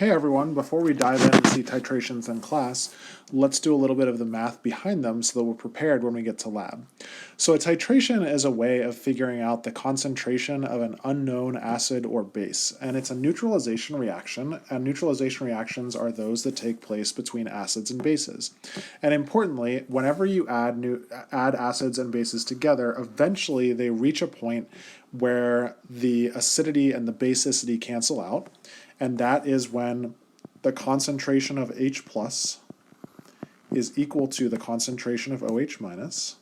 Hey everyone, before we dive in and see titrations in class, let's do a little bit of the math behind them so that we're prepared when we get to lab. So a titration is a way of figuring out the concentration of an unknown acid or base, and it's a neutralization reaction, and neutralization reactions are those that take place between acids and bases. And importantly, whenever you add acids and bases together, eventually they reach a point where the acidity and the basicity cancel out, and that is when the concentration of H plus is equal to the concentration of OH minus.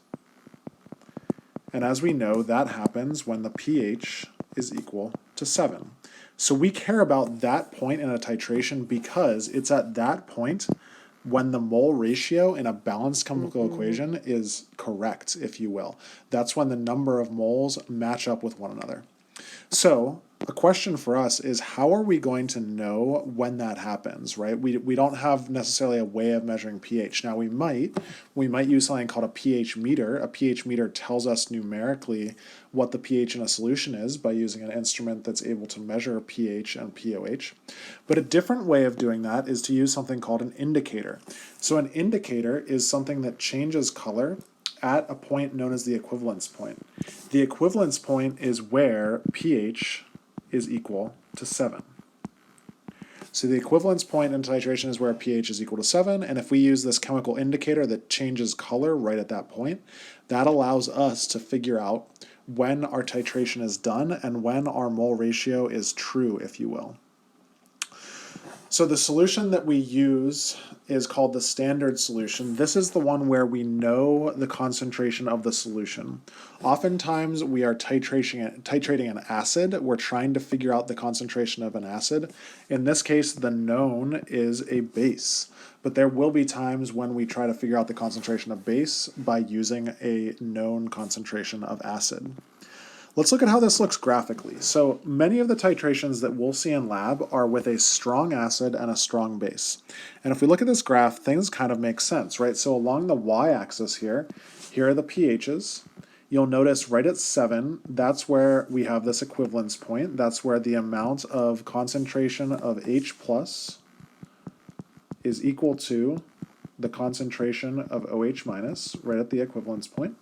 And as we know, that happens when the pH is equal to 7. So we care about that point in a titration because it's at that point when the mole ratio in a balanced chemical equation is correct, if you will. That's when the number of moles match up with one another. So a question for us is, how are we going to know when that happens, right? We don't have necessarily a way of measuring pH. Now we might use something called a pH meter. A pH meter tells us numerically what the pH in a solution is by using an instrument that's able to measure pH and pOH. But a different way of doing that is to use something called an indicator. So an indicator is something that changes color at a point known as the equivalence point. The equivalence point is where pH is equal to 7. So the equivalence point in titration is where pH is equal to 7, and if we use this chemical indicator that changes color right at that point, that allows us to figure out when our titration is done and when our mole ratio is true, if you will. So the solution that we use is called the standard solution. This is the one where we know the concentration of the solution. Oftentimes we are titrating an acid. We're trying to figure out the concentration of an acid. In this case, the known is a base. But there will be times when we try to figure out the concentration of base by using a known concentration of acid. Let's look at how this looks graphically. So many of the titrations that we'll see in lab are with a strong acid and a strong base. And if we look at this graph, things kind of make sense, right? So along the y-axis here are the pHs. You'll notice right at 7, that's where we have this equivalence point. That's where the amount of concentration of H plus is equal to the concentration of OH minus, right at the equivalence point.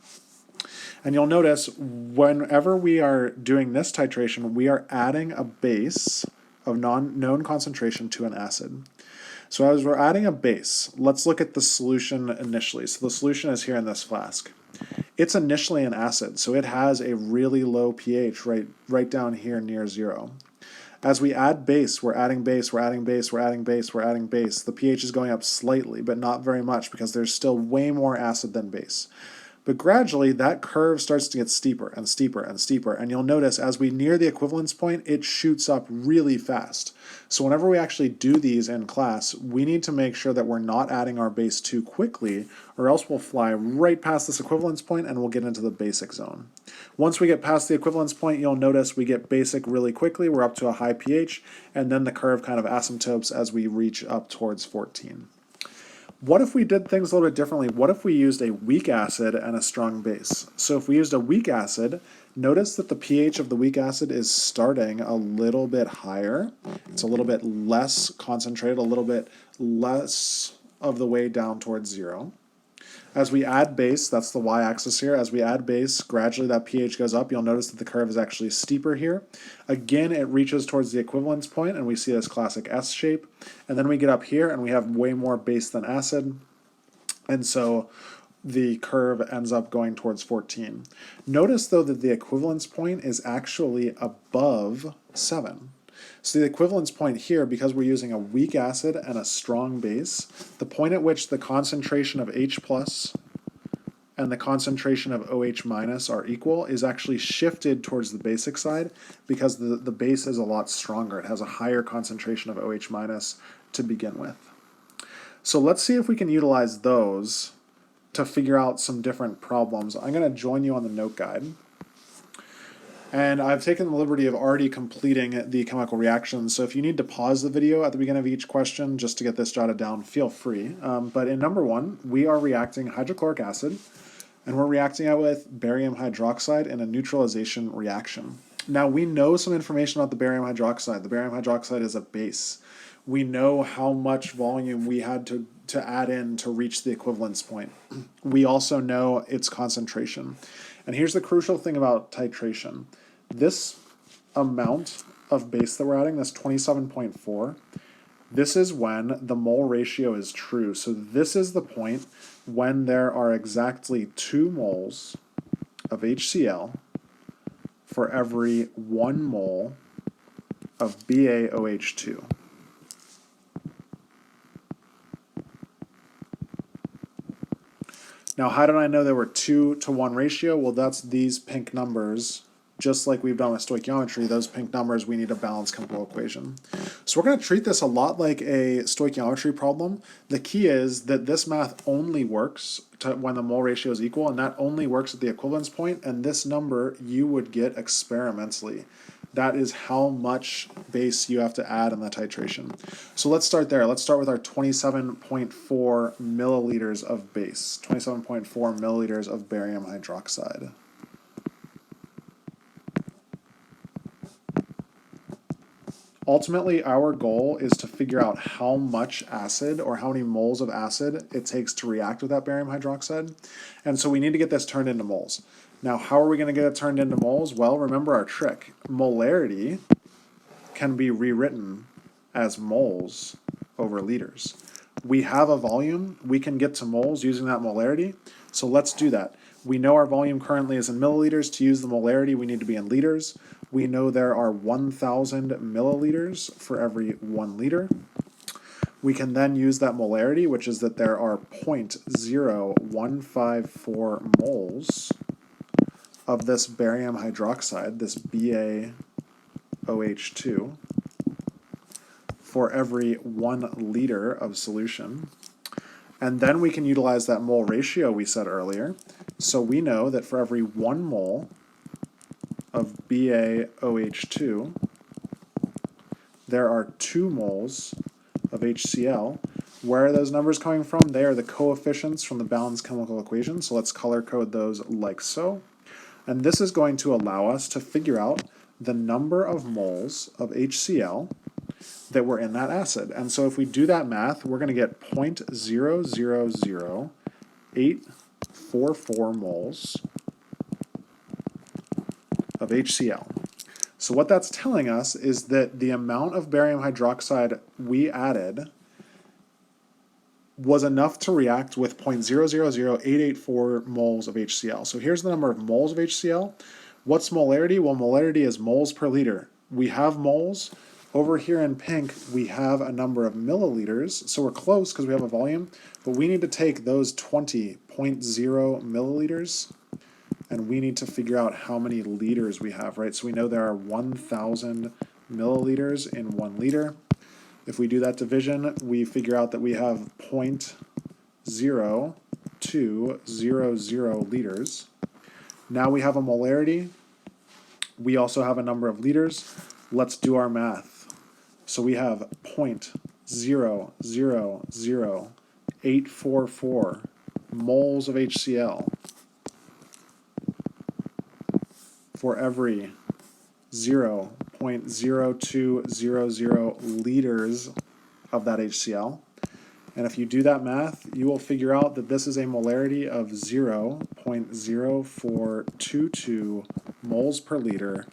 And you'll notice whenever we are doing this titration, we are adding a base of known concentration to an acid. So as we're adding a base, let's look at the solution initially. So the solution is here in this flask. It's initially an acid, so it has a really low pH right down here near 0. As we add base, we're adding base, we're adding base, we're adding base, we're adding base. The pH is going up slightly, but not very much because there's still way more acid than base. But gradually, that curve starts to get steeper and steeper and steeper. And you'll notice as we near the equivalence point, it shoots up really fast. So whenever we actually do these in class, we need to make sure that we're not adding our base too quickly, or else we'll fly right past this equivalence point and we'll get into the basic zone. Once we get past the equivalence point, you'll notice we get basic really quickly. We're up to a high pH, and then the curve kind of asymptotes as we reach up towards 14. What if we did things a little bit differently? What if we used a weak acid and a strong base? So if we used a weak acid, notice that the pH of the weak acid is starting a little bit higher. It's a little bit less concentrated, a little bit less of the way down towards 0. As we add base, that's the y-axis here, as we add base, gradually that pH goes up. You'll notice that the curve is actually steeper here. Again, it reaches towards the equivalence point, and we see this classic S shape. And then we get up here, and we have way more base than acid. And so the curve ends up going towards 14. Notice, though, that the equivalence point is actually above 7. So the equivalence point here, because we're using a weak acid and a strong base, the point at which the concentration of H plus and the concentration of OH minus are equal is actually shifted towards the basic side because the base is a lot stronger. It has a higher concentration of OH minus to begin with. So let's see if we can utilize those to figure out some different problems. I'm going to join you on the note guide. And I've taken the liberty of already completing the chemical reactions, so if you need to pause the video at the beginning of each question just to get this jotted down, feel free. But in number 1, we are reacting hydrochloric acid, and we're reacting it with barium hydroxide in a neutralization reaction. Now we know some information about the barium hydroxide. The barium hydroxide is a base. we know how much volume we had to add in to reach the equivalence point. We also know its concentration. And here's the crucial thing about titration. This amount of base that we're adding, this 27.4, this is when the mole ratio is true. So this is the point when there are exactly 2 moles of HCl for every 1 mole of BaOH2. Now, how did I know there were 2 to 1 ratio? Well, that's these pink numbers. Just like we've done with stoichiometry, those pink numbers, we need a balanced chemical equation. So we're going to treat this a lot like a stoichiometry problem. The key is that this math only works when the mole ratio is equal, and that only works at the equivalence point, and this number you would get experimentally. That is how much base you have to add in the titration. So let's start there. Let's start with our 27.4 milliliters of base, 27.4 milliliters of barium hydroxide. Ultimately, our goal is to figure out how much acid or how many moles of acid it takes to react with that barium hydroxide. And so we need to get this turned into moles. Now, how are we going to get it turned into moles? Well, remember our trick. Molarity can be rewritten as moles over liters. We have a volume. We can get to moles using that molarity. So let's do that. We know our volume currently is in milliliters. To use the molarity, we need to be in liters. We know there are 1,000 milliliters for every 1 liter. We can then use that molarity, which is that there are 0.0154 moles of this barium hydroxide, this BaOH2, for every 1 liter of solution. And then we can utilize that mole ratio we said earlier. So we know that for every 1 mole of BaOH2, there are 2 moles of HCl. Where are those numbers coming from? They are the coefficients from the balanced chemical equation. So let's color code those like so. And this is going to allow us to figure out the number of moles of HCl that were in that acid. And so if we do that math, we're going to get 0.000844 moles of HCl. So what that's telling us is that the amount of barium hydroxide we added was enough to react with 0.000884 moles of HCl. So here's the number of moles of HCl. What's molarity? Well, molarity is moles per liter. We have moles. Over here in pink, we have a number of milliliters. So we're close because we have a volume, but we need to take those 20.0 milliliters and we need to figure out how many liters we have, right? So we know there are 1,000 milliliters in 1 liter. If we do that division, we figure out that we have 0.0200 liters. Now we have a molarity. We also have a number of liters. Let's do our math. So we have 0.000844 moles of HCl for every 0.0200 liters of that HCl. And if you do that math, you will figure out that this is a molarity of 0.0422 moles per liter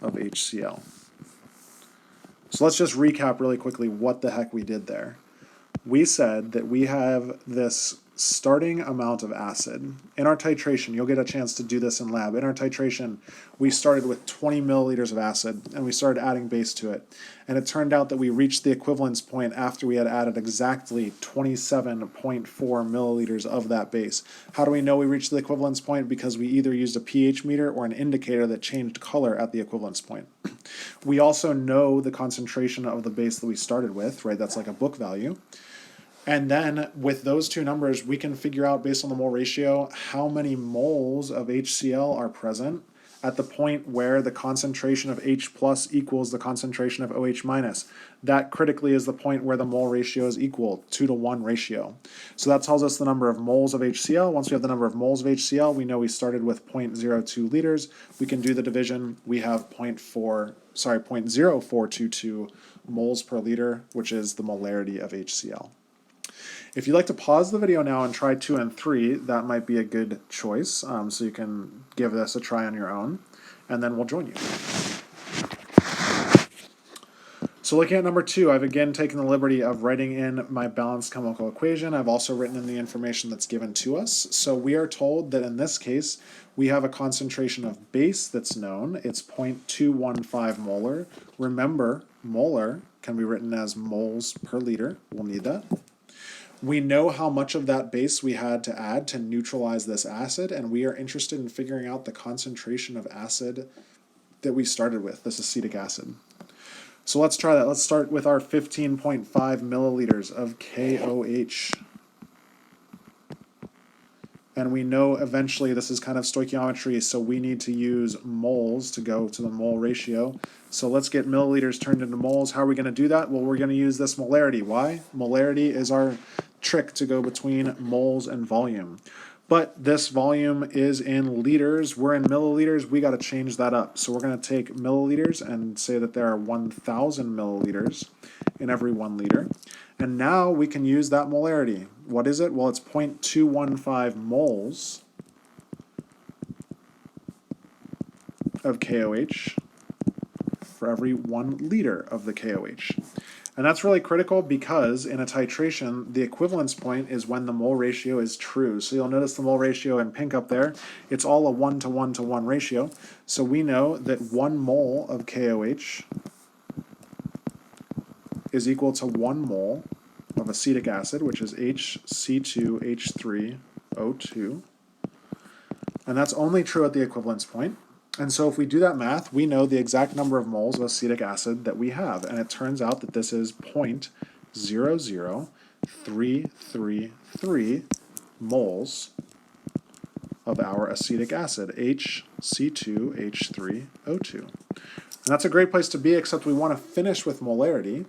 of HCl. So let's just recap really quickly what the heck we did there. We said that we have this starting amount of acid. In our titration, you'll get a chance to do this in lab. In our titration, we started with 20 milliliters of acid, and we started adding base to it. And it turned out that we reached the equivalence point after we had added exactly 27.4 milliliters of that base. How do we know we reached the equivalence point? Because we either used a pH meter or an indicator that changed color at the equivalence point. We also know the concentration of the base that we started with, right? That's like a book value. And then with those two numbers, we can figure out based on the mole ratio how many moles of HCl are present at the point where the concentration of H plus equals the concentration of OH minus. That critically is the point where the mole ratio is equal, 2 to 1 ratio. So that tells us the number of moles of HCl. Once we have the number of moles of HCl, we know we started with 0.02 liters. We can do the division. We have 0.0422 moles per liter, which is the molarity of HCl. If you'd like to pause the video now and try 2 and 3, that might be a good choice, so you can give this a try on your own, and then we'll join you. So looking at number 2, I've again taken the liberty of writing in my balanced chemical equation. I've also written in the information that's given to us. So we are told that in this case, we have a concentration of base that's known. It's 0.215 molar. Remember, molar can be written as moles per liter. We'll need that. We know how much of that base we had to add to neutralize this acid, and we are interested in figuring out the concentration of acid that we started with, this acetic acid. So let's try that. Let's start with our 15.5 milliliters of KOH. And we know eventually this is kind of stoichiometry, so we need to use moles to go to the mole ratio. So let's get milliliters turned into moles. How are we going to do that? Well, we're going to use this molarity. Why? Molarity is our trick to go between moles and volume. But this volume is in liters. We're in milliliters. We got to change that up. So we're going to take milliliters and say that there are 1,000 milliliters in every 1 liter. And now we can use that molarity. What is it? Well, it's 0.215 moles of KOH for every 1 liter of the KOH. And that's really critical because in a titration, the equivalence point is when the mole ratio is true. So you'll notice the mole ratio in pink up there, it's all a 1-to-1-to-1 ratio. So we know that 1 mole of KOH is equal to 1 mole of acetic acid, which is HC2H3O2. And that's only true at the equivalence point. And so if we do that math, we know the exact number of moles of acetic acid that we have. And it turns out that this is 0.00333 moles of our acetic acid, HC2H3O2. And that's a great place to be, except we want to finish with molarity.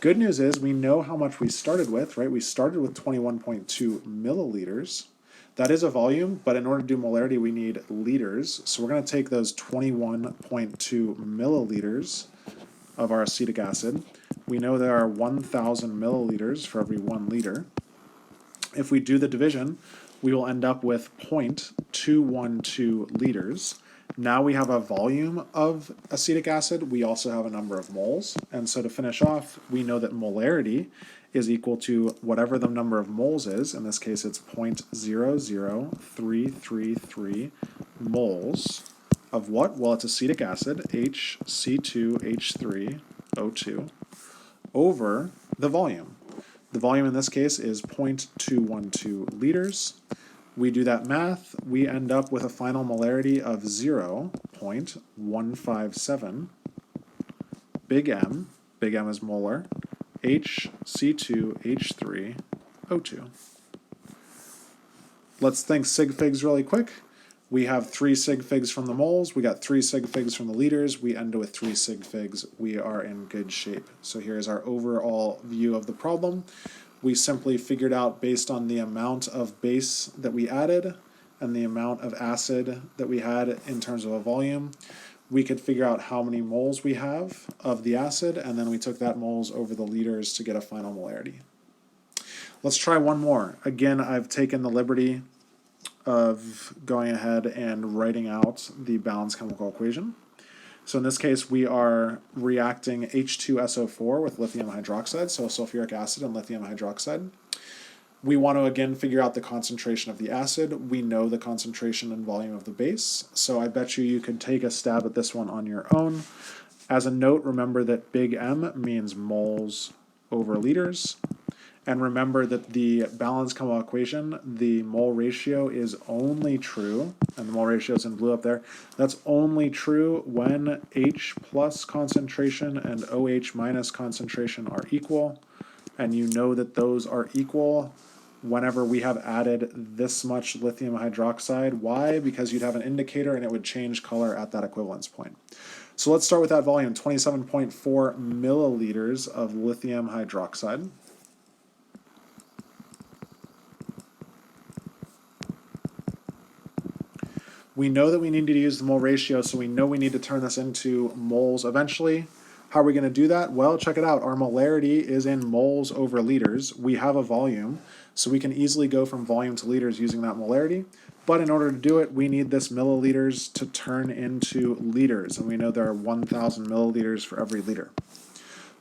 Good news is we know how much we started with, right? We started with 21.2 milliliters. That is a volume, but in order to do molarity, we need liters. So we're going to take those 21.2 milliliters of our acetic acid. We know there are 1,000 milliliters for every 1 liter. If we do the division, we will end up with 0.212 liters. Now we have a volume of acetic acid. We also have a number of moles. And so to finish off, we know that molarity is equal to whatever the number of moles is. In this case, it's 0.00333 moles of what? Well, it's acetic acid, HC2H3O2, over the volume. The volume in this case is 0.212 liters. We do that math, we end up with a final molarity of 0.157. Big M is molar, HC2H3O2. Let's think sig figs really quick. We have 3 sig figs from the moles, we got 3 sig figs from the liters, we end with 3 sig figs. We are in good shape. So here's our overall view of the problem. We simply figured out based on the amount of base that we added and the amount of acid that we had in terms of a volume, we could figure out how many moles we have of the acid, and then we took that moles over the liters to get a final molarity. Let's try one more. Again, I've taken the liberty of going ahead and writing out the balanced chemical equation. So in this case, we are reacting H2SO4 with lithium hydroxide, so sulfuric acid and lithium hydroxide. We want to again figure out the concentration of the acid. We know the concentration and volume of the base, so I bet you could take a stab at this one on your own. As a note, remember that big M means moles over liters. And remember that the balanced chemical equation, the mole ratio is only true, and the mole ratio is in blue up there, that's only true when H plus concentration and OH minus concentration are equal. And you know that those are equal whenever we have added this much lithium hydroxide. Why? Because you'd have an indicator and it would change color at that equivalence point. So let's start with that volume, 27.4 milliliters of lithium hydroxide. We know that we need to use the mole ratio, so we know we need to turn this into moles eventually. How are we going to do that? Well, check it out. Our molarity is in moles over liters. We have a volume, so we can easily go from volume to liters using that molarity. But in order to do it, we need this milliliters to turn into liters, and we know there are 1,000 milliliters for every liter.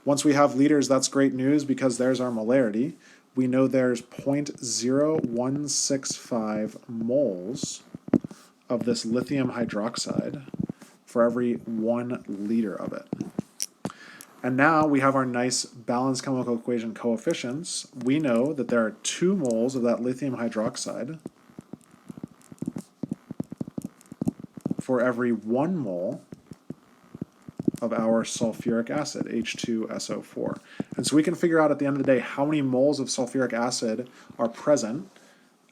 Once we have liters, that's great news because there's our molarity. We know there's 0.0165 moles of this lithium hydroxide for every 1 liter of it. And now we have our nice balanced chemical equation coefficients. We know that there are 2 moles of that lithium hydroxide for every 1 mole of our sulfuric acid, H2SO4. And so we can figure out at the end of the day how many moles of sulfuric acid are present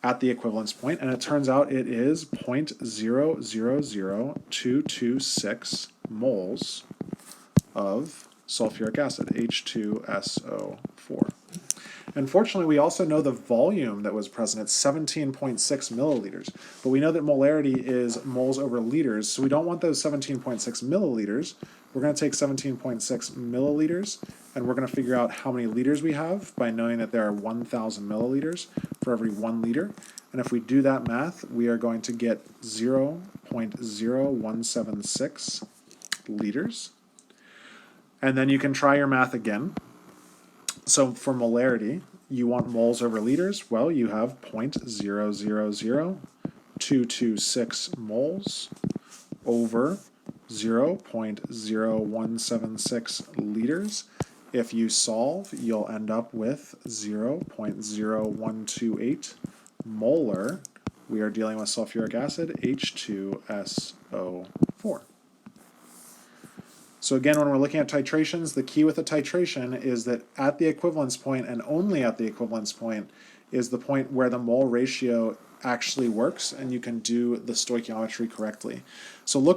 at the equivalence point, and it turns out it is 0.000226 moles of sulfuric acid, H2SO4. Unfortunately, we also know the volume that was present. It's 17.6 milliliters, but we know that molarity is moles over liters, so we don't want those 17.6 milliliters. We're going to take 17.6 milliliters, and we're going to figure out how many liters we have by knowing that there are 1,000 milliliters for every 1 liter. And if we do that math, we are going to get 0.0176 liters. And then you can try your math again. So for molarity, you want moles over liters. Well, you have 0.000226 moles over 0.0176 liters. If you solve, you'll end up with 0.0128 molar. We are dealing with sulfuric acid, H2SO4. So again, when we're looking at titrations, the key with a titration is that at the equivalence point, and only at the equivalence point, is the point where the mole ratio actually works and you can do the stoichiometry correctly. So look